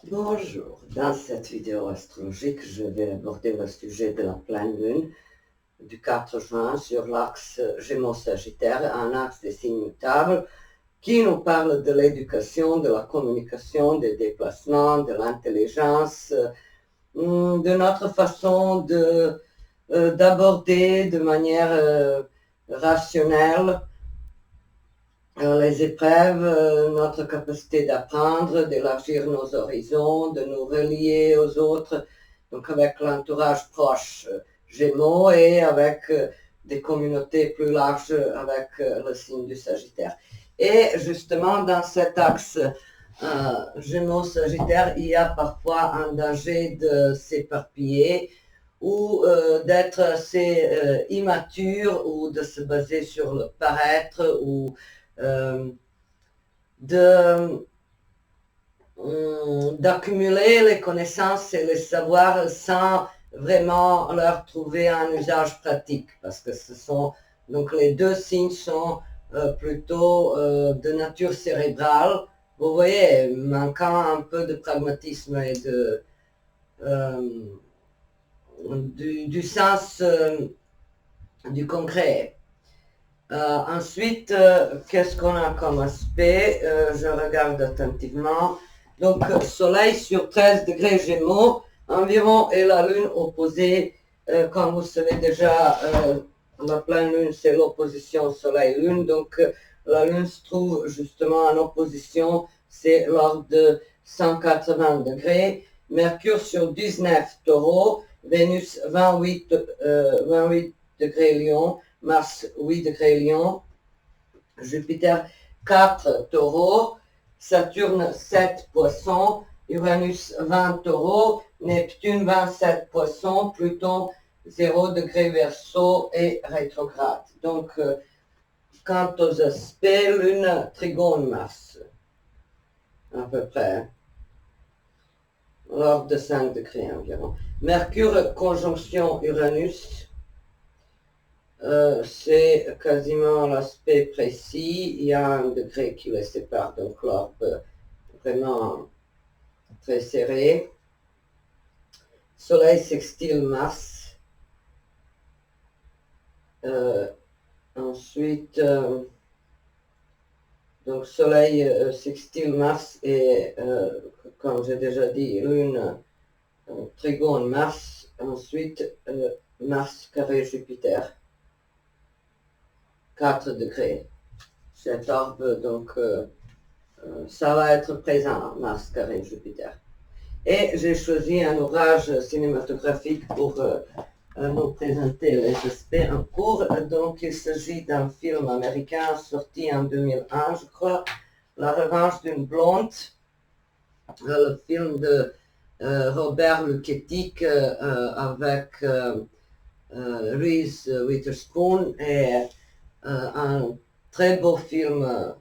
Bonjour, dans cette vidéo astrologique, je vais aborder le sujet de la pleine lune du 4 juin sur l'axe Gémeaux-Sagittaire, un axe des signes mutables qui nous parle de l'éducation, de la communication, des déplacements, de l'intelligence, de notre façon d'aborder de manière rationnelle les épreuves, notre capacité d'apprendre, d'élargir nos horizons, de nous relier aux autres, donc avec l'entourage proche Gémeaux et avec des communautés plus larges avec le signe du Sagittaire. Et justement, dans cet axe Gémeaux-Sagittaire, il y a parfois un danger de s'éparpiller ou d'être assez immature ou de se baser sur le paraître ou d'accumuler les connaissances et les savoirs sans vraiment leur trouver un usage pratique, parce que ce sont donc les deux signes sont plutôt de nature cérébrale, vous voyez, manquant un peu de pragmatisme et du sens du concret. Ensuite, qu'est-ce qu'on a comme aspect? Je regarde attentivement. Donc, Soleil sur 13 degrés Gémeaux environ et la Lune opposée. Comme vous savez déjà, la pleine Lune, c'est l'opposition Soleil-Lune. Donc, la Lune se trouve justement en opposition, c'est lors de 180 degrés. Mercure sur 19 Taureau, Vénus 28 degrés Lion, Mars 8 degrés Lion, Jupiter 4 Taureau, Saturne 7 Poissons, Uranus 20 Taureau, Neptune 27 Poissons, Pluton 0 degré Verseau et rétrograde. Donc, quant aux aspects, Lune trigone Mars, à peu près, l'ordre de 5 degrés environ. Mercure conjonction Uranus, c'est quasiment l'aspect précis, il y a un degré qui les sépare, donc l'orbe vraiment très serré. Soleil sextile Mars. Ensuite, donc Soleil sextile Mars et, comme j'ai déjà dit, Lune trigone Mars. Ensuite, Mars carré Jupiter. 4 degrés. Cet orbe, donc, ça va être présent, Mars carré Jupiter. Et j'ai choisi un ouvrage cinématographique pour nous présenter les aspects en cours. Donc, il s'agit d'un film américain sorti en 2001, je crois, La revanche d'une blonde, le film de Robert Luketic avec Reese Witherspoon et un très beau film,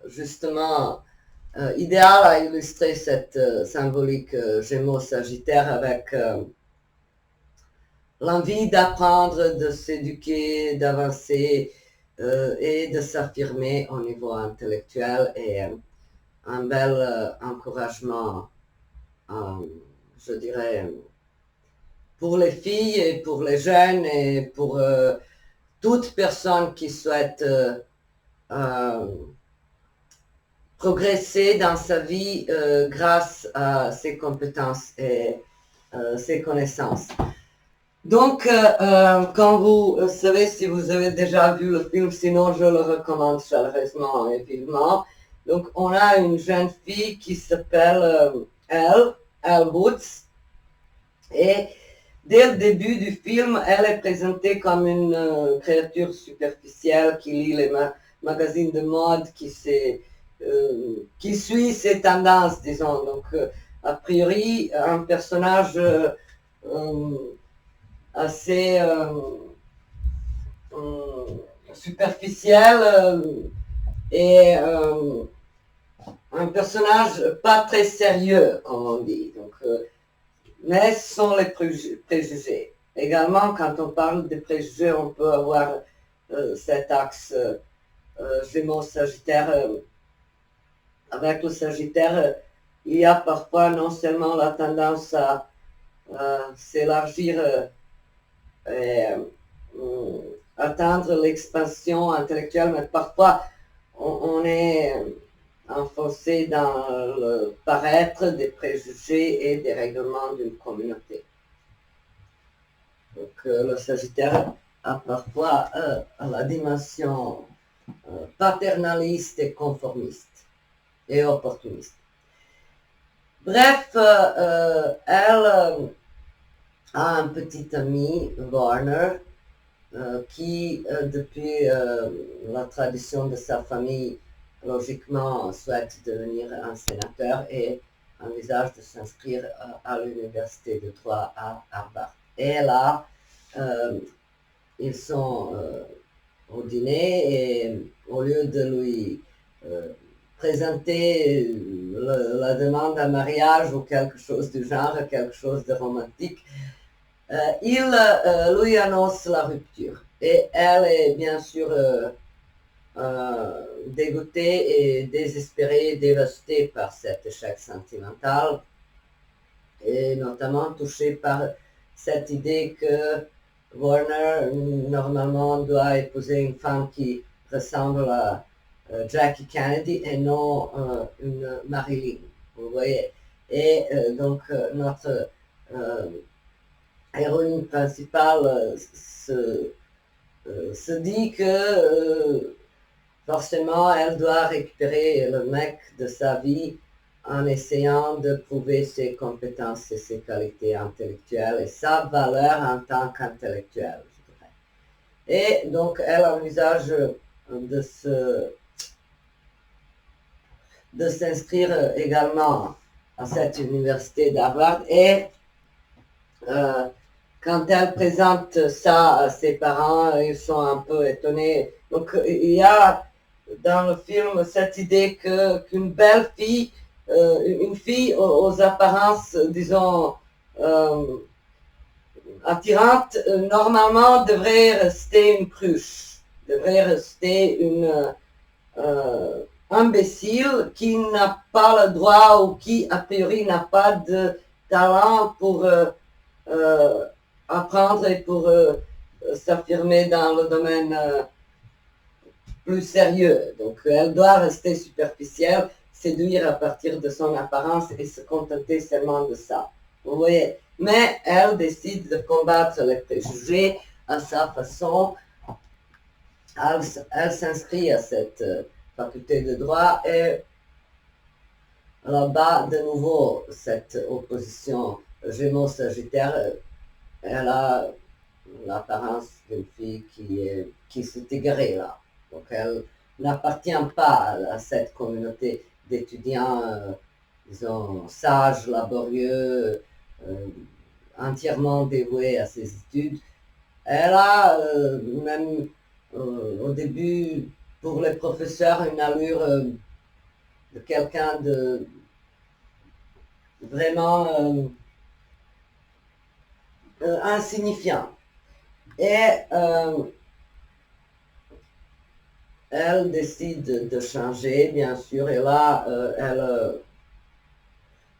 justement, idéal à illustrer cette symbolique Gémeaux-Sagittaire avec l'envie d'apprendre, de s'éduquer, d'avancer et de s'affirmer au niveau intellectuel et un bel encouragement, je dirais, pour les filles et pour les jeunes et pour toute personne qui souhaite progresser dans sa vie grâce à ses compétences et ses connaissances. Donc, comme vous savez, si vous avez déjà vu le film, sinon je le recommande chaleureusement et vivement. Donc, on a une jeune fille qui s'appelle Elle Woods, et dès le début du film, elle est présentée comme une créature superficielle qui lit les magazines de mode, qui suit ses tendances, disons. Donc, a priori, un personnage assez superficiel et un personnage pas très sérieux, comme on dit. Donc, mais ce sont les préjugés. Également, quand on parle des préjugés, on peut avoir cet axe Gémeaux-Sagittaire avec le Sagittaire il y a parfois non seulement la tendance à s'élargir et atteindre l'expansion intellectuelle, mais parfois on est enfoncé dans le paraître des préjugés et des règlements d'une communauté. Donc le Sagittaire a parfois la dimension paternaliste et conformiste et opportuniste. Bref, elle a un petit ami, Warner, qui, depuis la tradition de sa famille, logiquement souhaite devenir un sénateur et envisage de s'inscrire à l'université de droit à Harvard. Et là, ils sont au dîner et au lieu de lui présenter la demande en mariage ou quelque chose du genre, quelque chose de romantique, il lui annonce la rupture. Et elle est bien sûr dégoûtée et désespérée, dévastée par cet échec sentimental, et notamment touchée par cette idée que Warner normalement doit épouser une femme qui ressemble à Jackie Kennedy et non une Marilyn, vous voyez. Et donc notre héroïne principale se dit que forcément elle doit récupérer le mec de sa vie en essayant de prouver ses compétences et ses qualités intellectuelles et sa valeur en tant qu'intellectuelle, je dirais. Et donc elle envisage de s'inscrire également à cette université d'Harvard et quand elle présente ça à ses parents, ils sont un peu étonnés. Donc il y a dans le film cette idée qu'une belle fille, une fille aux apparences, disons, attirantes, normalement devrait rester une cruche, devrait rester une imbécile qui n'a pas le droit ou qui a priori n'a pas de talent pour apprendre et pour s'affirmer dans le domaine plus sérieux. Donc elle doit rester superficielle, séduire à partir de son apparence et se contenter seulement de ça. Vous voyez. Mais elle décide de combattre les préjugés à sa façon. Elle s'inscrit à cette faculté de droit et là-bas, de nouveau, cette opposition Gémeaux-Sagittaire, elle a l'apparence d'une fille qui s'est égarée là. Donc elle n'appartient pas à cette communauté d'étudiants, disons, sages, laborieux, entièrement dévoués à ses études. Elle a même au début, pour les professeurs, une allure de quelqu'un de vraiment insignifiant. Et elle décide de changer, bien sûr, et là, elle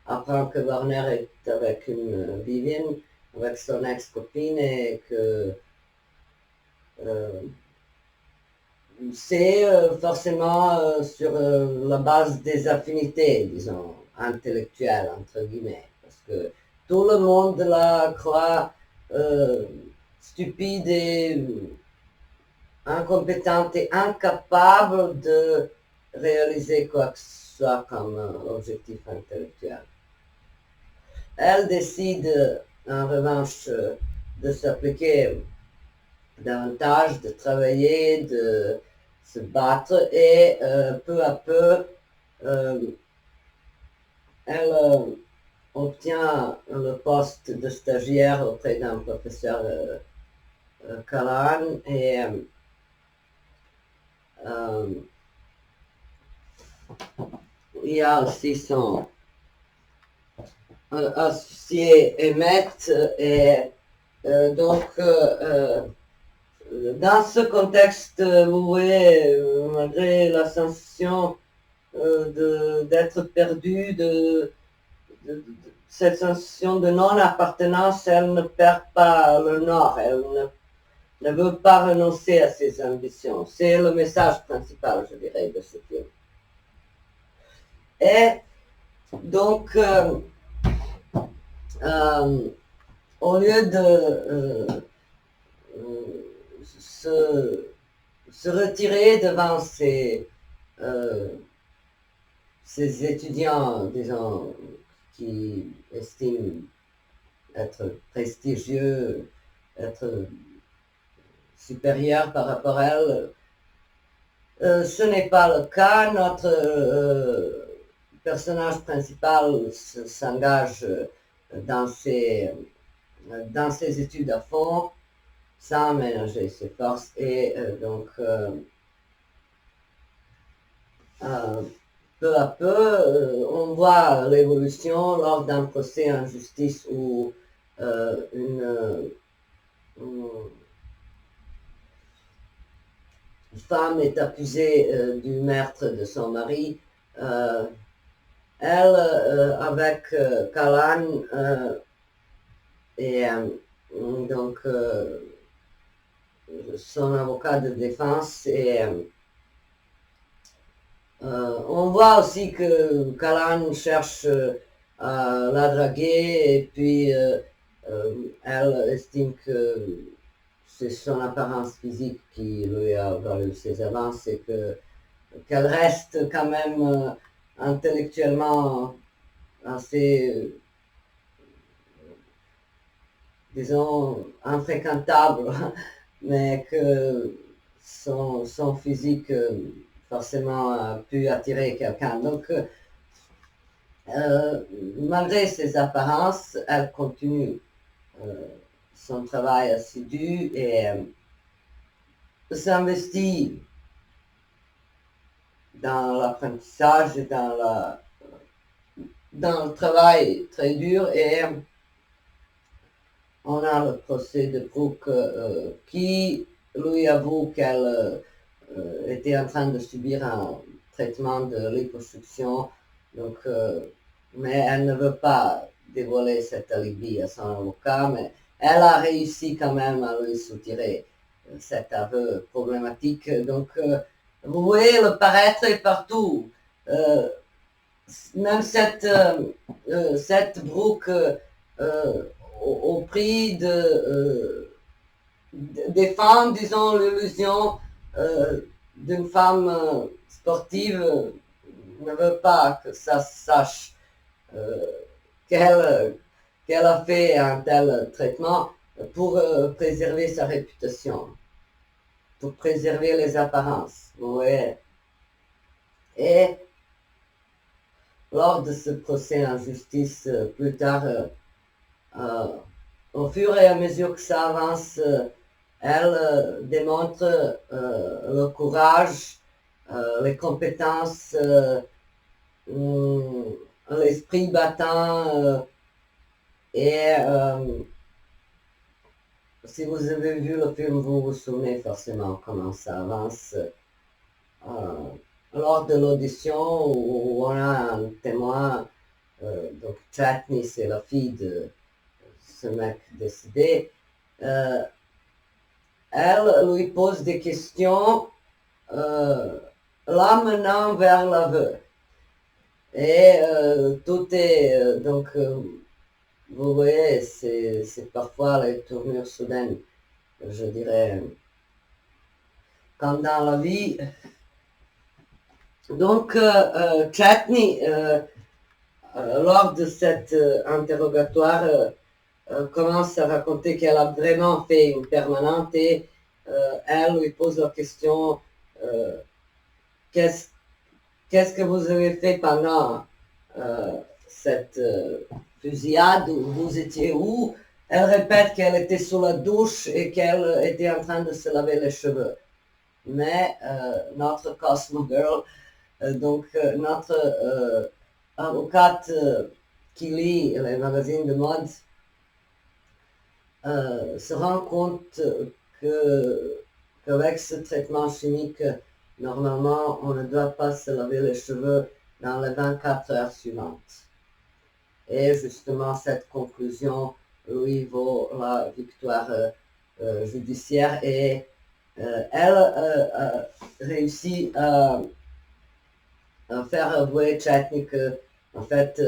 apprend que Warner est avec une Vivienne, avec son ex-copine, et que c'est forcément sur la base des affinités, disons, intellectuelles, entre guillemets, parce que tout le monde la croit stupide et incompétente et incapable de réaliser quoi que ce soit comme objectif intellectuel. Elle décide, en revanche, de s'appliquer davantage, de travailler, de se battre et peu à peu, elle obtient le poste de stagiaire auprès d'un professeur Callahan et il y a aussi son associé Emmett et donc dans ce contexte, vous voyez, malgré la sensation d'être perdue, cette sensation de non-appartenance, elle ne perd pas le nord, elle ne veut pas renoncer à ses ambitions. C'est le message principal, je dirais, de ce film. Et donc, au lieu de se retirer devant ces étudiants, disons, qui estiment être prestigieux, être supérieurs par rapport à elle, ce n'est pas le cas. Notre personnage principal s'engage dans ses études à fond, sans ménager ses forces, et donc peu à peu, on voit l'évolution lors d'un procès en justice où une femme est accusée du meurtre de son mari. Elle, avec Kalan et donc son avocat de défense, et on voit aussi que Kalan cherche à la draguer, et puis elle estime que c'est son apparence physique qui lui a valu ses avances, et qu'elle reste quand même intellectuellement assez, disons, infréquentable, mais que son physique forcément a pu attirer quelqu'un. Donc, malgré ses apparences, elle continue son travail assidu et s'investit dans l'apprentissage et dans le travail très dur, et on a le procès de Brooke qui lui avoue qu'elle était en train de subir un traitement de liposuction, donc, mais elle ne veut pas dévoiler cet alibi à son avocat, mais elle a réussi quand même à lui soutirer cet aveu problématique. Donc, vous voyez, le paraître est partout. Même cette Brooke, au prix de défendre, disons, l'illusion d'une femme sportive, ne veut pas que ça se sache qu'elle a fait un tel traitement pour préserver sa réputation, pour préserver les apparences. Vous voyez. Et lors de ce procès en justice, plus tard, au fur et à mesure que ça avance, elle démontre le courage, les compétences, l'esprit battant, et si vous avez vu le film, vous vous souvenez forcément comment ça avance. Lors de l'audition où on a un témoin, donc Chatney, c'est la fille de ce mec décédé, elle lui pose des questions l'amenant vers l'aveu. Et tout est, donc, vous voyez, c'est parfois les tournures soudaines, je dirais, comme dans la vie. Donc, Chatney, lors de cet interrogatoire, commence à raconter qu'elle a vraiment fait une permanente, et elle lui pose la question qu'est-ce que vous avez fait pendant cette fusillade, vous étiez où? Elle répète qu'elle était sous la douche et qu'elle était en train de se laver les cheveux. Mais notre Cosmo Girl, donc notre avocate qui lit les magazines de mode, se rend compte qu'avec ce traitement chimique, normalement, on ne doit pas se laver les cheveux dans les 24 heures suivantes. Et justement, cette conclusion lui vaut la victoire judiciaire et elle réussit à faire avouer Chetney que, en fait,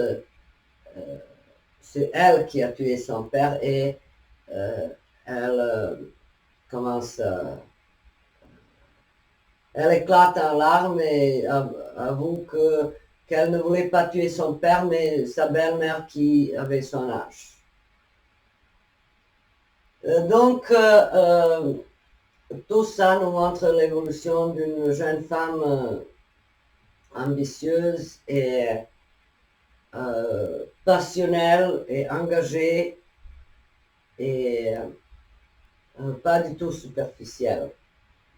c'est elle qui a tué son père et elle commence à... Elle éclate en larmes et avoue qu'elle ne voulait pas tuer son père, mais sa belle-mère qui avait son âge. Donc, tout ça nous montre l'évolution d'une jeune femme ambitieuse et passionnelle et engagée et pas du tout superficielle,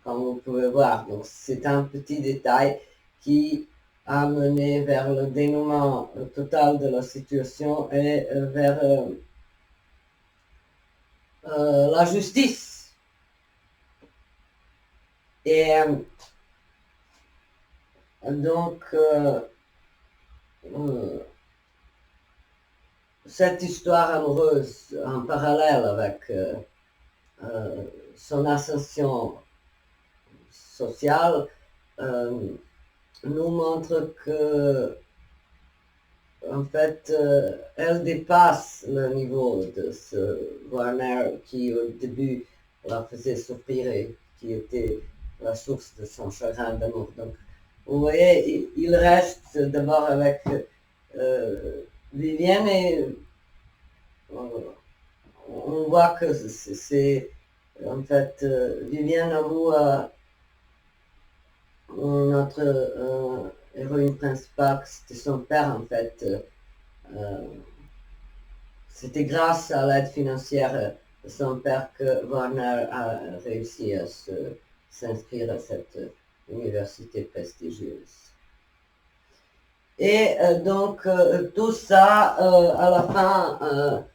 comme vous pouvez voir. Donc, c'est un petit détail qui a mené vers le dénouement total de la situation et vers la justice. Et donc, cette histoire amoureuse en parallèle avec son ascension sociale nous montre que, en fait, elle dépasse le niveau de ce Warner qui au début la faisait souffrir et qui était la source de son chagrin d'amour. Donc, vous voyez, il reste d'abord avec Vivienne et on voit que c'est en fait Vivienne avoue à notre héroïne principale que c'était son père en fait. C'était grâce à l'aide financière de son père que Warner a réussi à s'inscrire à cette université prestigieuse. Et donc tout ça à la fin,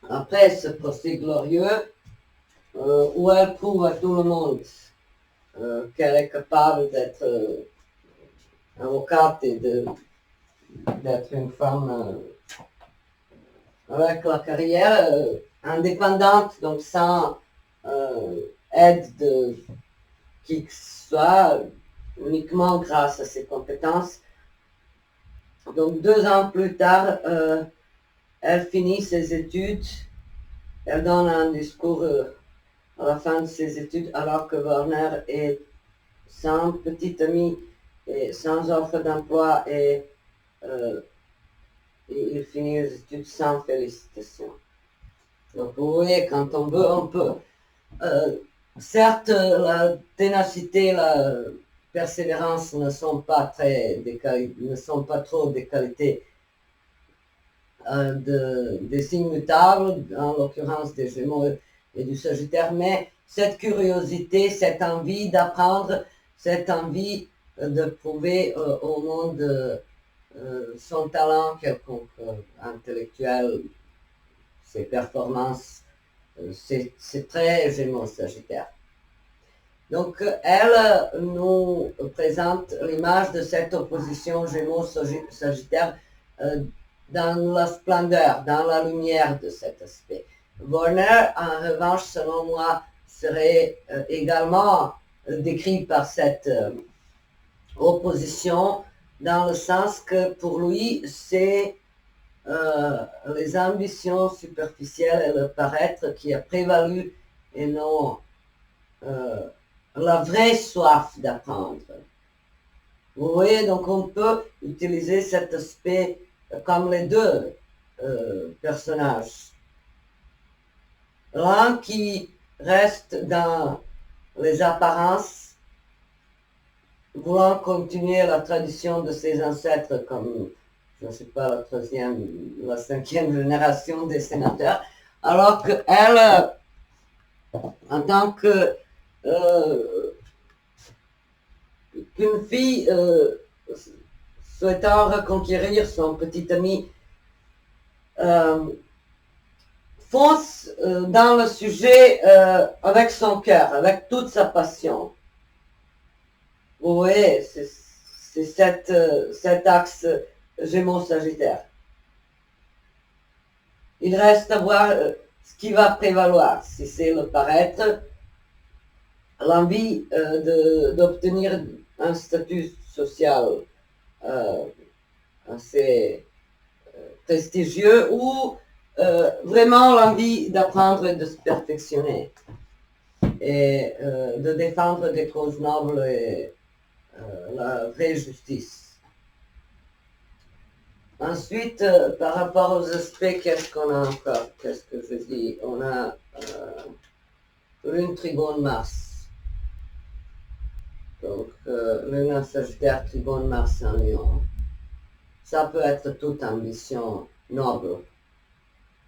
après ce procès glorieux, où elle prouve à tout le monde qu'elle est capable d'être avocate et d'être une femme avec la carrière indépendante, donc sans aide de qui que ce soit, uniquement grâce à ses compétences. Donc 2 ans plus tard, elle finit ses études, elle donne un discours à la fin de ses études alors que Warner est sans petit ami et sans offre d'emploi et il finit les études sans félicitations. Donc vous voyez, quand on veut, on peut. Certes, la ténacité, la persévérance ne sont pas trop des qualités des signes mutables, en l'occurrence des Gémeaux et du Sagittaire, mais cette curiosité, cette envie d'apprendre, cette envie de prouver au monde son talent quelconque, intellectuel, ses performances, c'est très Gémeaux Sagittaire. Donc elle nous présente l'image de cette opposition Gémeaux-Sagittaire dans la splendeur, dans la lumière de cet aspect. Warner, en revanche, selon moi, serait également décrit par cette opposition, dans le sens que pour lui, c'est les ambitions superficielles et le paraître qui a prévalu et non la vraie soif d'apprendre. Vous voyez, donc on peut utiliser cet aspect comme les deux personnages. L'un qui reste dans les apparences, voulant continuer la tradition de ses ancêtres comme, je ne sais pas, la 5e génération des sénateurs, alors qu'elle, en tant que qu'une fille souhaitant reconquérir son petit ami, fonce dans le sujet avec son cœur, avec toute sa passion. Vous voyez, c'est cet axe Gémeaux-Sagittaire. Il reste à voir ce qui va prévaloir, si c'est le paraître, l'envie d'obtenir un statut social assez prestigieux ou vraiment l'envie d'apprendre et de se perfectionner et de défendre des causes nobles et la vraie justice. Ensuite, par rapport aux aspects, qu'est-ce qu'on a encore? Qu'est-ce que je dis? On a Lune Trigone Mars. Donc, Lune en Sagittaire, Trigone Mars en Lion. Ça peut être toute ambition noble,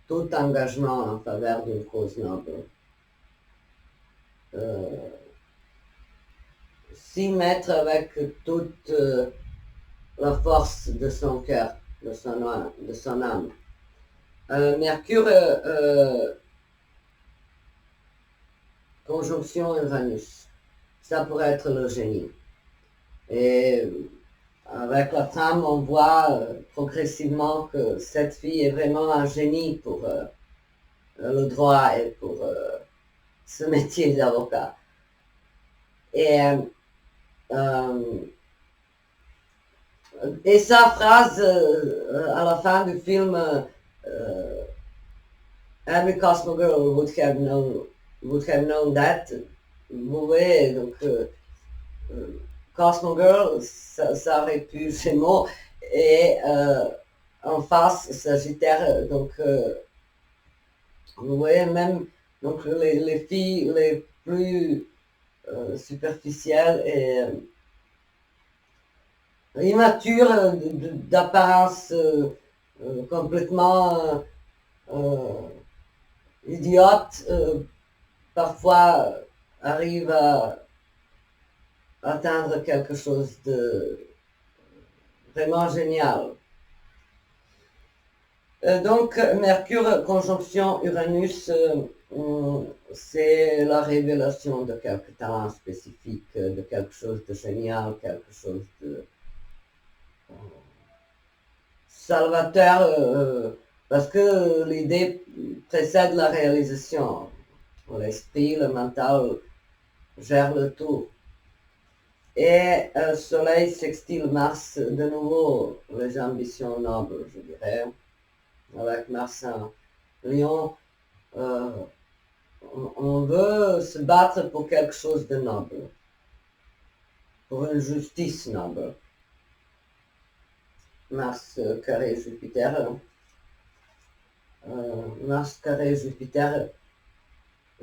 tout engagement en faveur d'une cause noble. S'y mettre avec toute la force de son cœur, de son âme. Mercure, conjonction Uranus, ça pourrait être le génie. Et avec la trame, on voit progressivement que cette fille est vraiment un génie pour le droit et pour ce métier d'avocat. Et sa phrase à la fin du film, Every Cosmo Girl would have known that. Vous voyez, donc Cosmo Girl, ça aurait pu Gémeaux, et en face Sagittaire, donc vous voyez même donc les filles les plus superficielles et immatures, d'apparence complètement idiote, parfois arrivent à atteindre quelque chose de vraiment génial. Donc, Mercure, conjonction Uranus, c'est la révélation de quelque talent spécifique, de quelque chose de génial, quelque chose de salvateur, parce que l'idée précède la réalisation. L'esprit, le mental gère le tout. Et Soleil sextile Mars, de nouveau, les ambitions nobles, je dirais. Avec Mars en Lion, on veut se battre pour quelque chose de noble, pour une justice noble. Mars carré Jupiter, Mars carré Jupiter,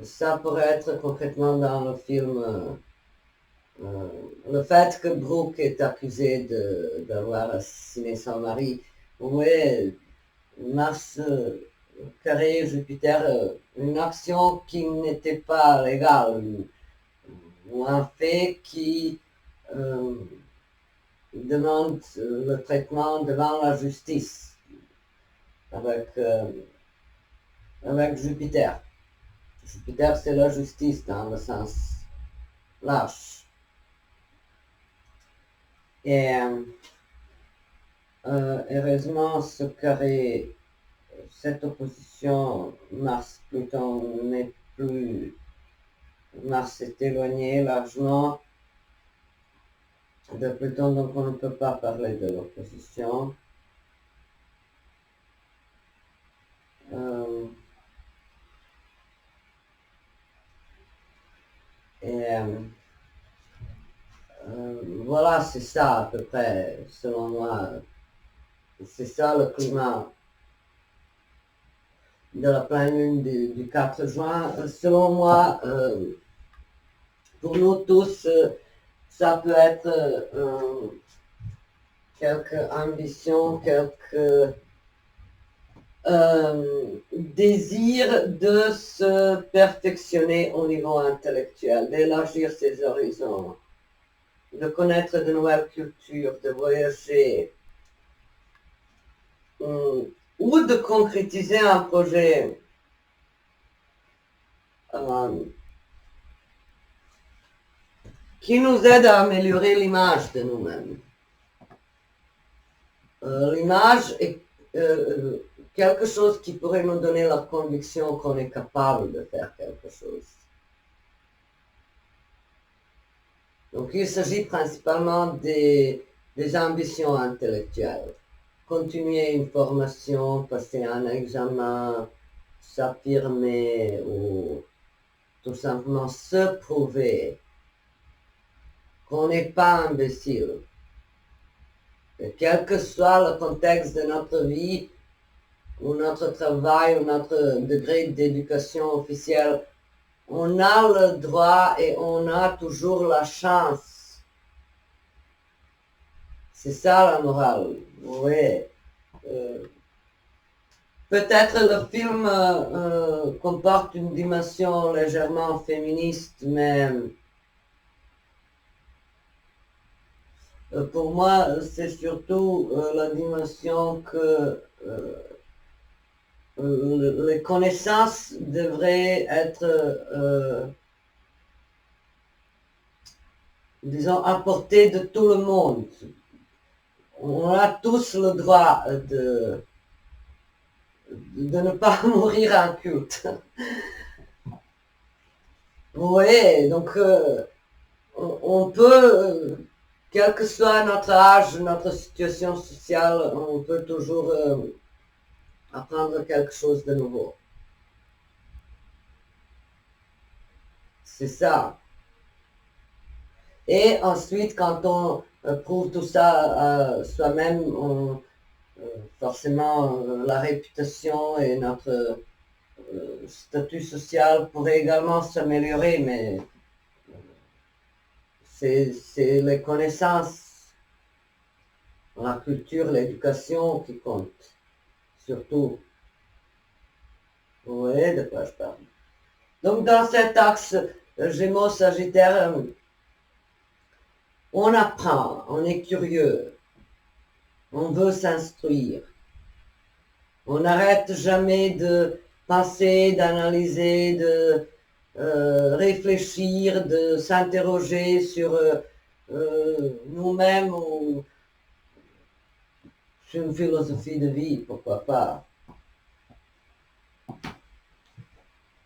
ça pourrait être concrètement dans le film le fait que Brooke est accusé d'avoir assassiné son mari. Vous voyez, Mars carré Jupiter, une action qui n'était pas légale, ou un fait qui demande le traitement devant la justice avec Jupiter. Jupiter, c'est la justice dans le sens large. Et heureusement, ce carré, cette opposition Mars-Pluton n'est plus. Mars est éloigné largement de Pluton, donc on ne peut pas parler de l'opposition. Voilà, c'est ça à peu près, selon moi. C'est ça le climat de la pleine lune du 4 juin. Selon moi, pour nous tous, ça peut être quelques ambitions, quelques désirs de se perfectionner au niveau intellectuel, d'élargir ses horizons, de connaître de nouvelles cultures, de voyager, ou de concrétiser un projet qui nous aide à améliorer l'image de nous-mêmes. L'image est quelque chose qui pourrait nous donner la conviction qu'on est capable de faire quelque chose. Donc il s'agit principalement des ambitions intellectuelles. Continuer une formation, passer un examen, s'affirmer ou tout simplement se prouver qu'on n'est pas imbécile. Et quel que soit le contexte de notre vie, ou notre travail, ou notre degré d'éducation officielle, on a le droit et on a toujours la chance. C'est ça la morale. Oui. Peut-être le film comporte une dimension légèrement féministe, mais pour moi, c'est surtout la dimension que les connaissances devraient être, disons, à portée de tout le monde. On a tous le droit de ne pas mourir en culte. Oui, donc on peut, quel que soit notre âge, notre situation sociale, on peut toujours apprendre quelque chose de nouveau. C'est ça. Et ensuite, quand on prouve tout ça à soi-même, forcément la réputation et notre statut social pourrait également s'améliorer, mais c'est les connaissances, la culture, l'éducation qui comptent, surtout. Vous voyez de quoi je parle. Donc dans cet axe Gémeaux-Sagittaire, on apprend, on est curieux, on veut s'instruire. On n'arrête jamais de penser, d'analyser, de réfléchir, de s'interroger sur nous-mêmes ou sur une philosophie de vie, pourquoi pas.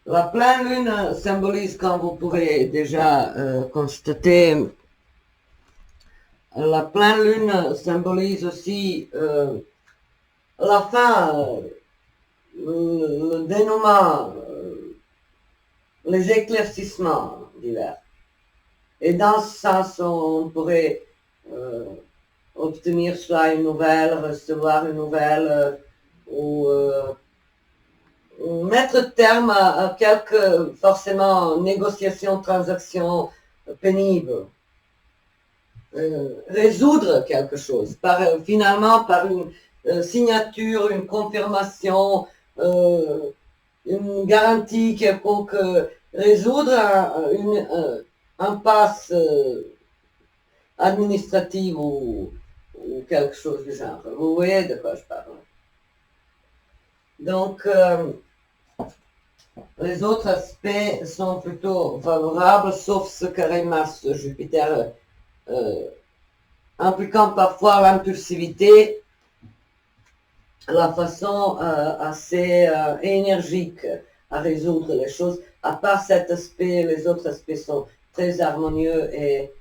La pleine lune symbolise, comme vous pouvez déjà constater, la pleine lune symbolise aussi la fin, le dénouement, les éclaircissements divers. Et dans ce sens, on pourrait obtenir soit une nouvelle, recevoir une nouvelle, ou mettre terme à quelques, forcément, négociations, transactions pénibles. Résoudre quelque chose, finalement par une signature, une confirmation, une garantie quelconque, résoudre une impasse administrative ou quelque chose du genre. Vous voyez de quoi je parle. Donc, les autres aspects sont plutôt favorables, sauf ce carré Mars-Jupiter impliquant parfois l'impulsivité, la façon assez énergique à résoudre les choses. À part cet aspect, les autres aspects sont très harmonieux et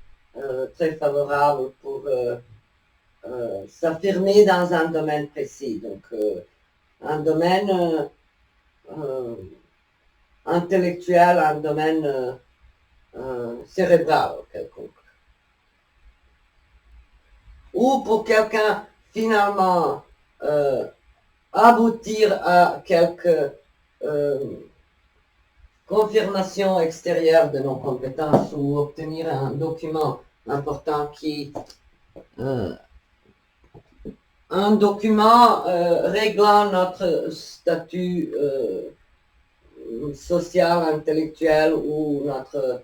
très favorables pour s'affirmer dans un domaine précis. Donc, un domaine intellectuel, un domaine cérébral quelconque. Ou pour quelqu'un finalement aboutir à quelque confirmation extérieure de nos compétences ou obtenir un document important qui un document réglant notre statut social, intellectuel ou notre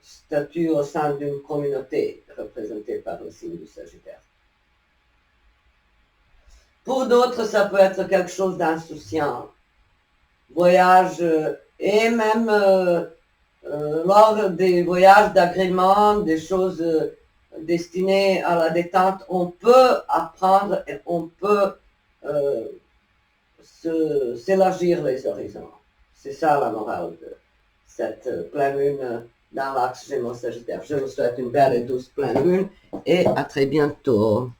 statut au sein d'une communauté représentée par le signe du Sagittaire. Pour d'autres, ça peut être quelque chose d'insouciant. Voyage et même lors des voyages d'agrément, des choses destinées à la détente, on peut apprendre et on peut s'élargir les horizons. C'est ça la morale de cette pleine lune dans l'axe Gémeaux Sagittaire. Je vous souhaite une belle et douce pleine lune et à très bientôt.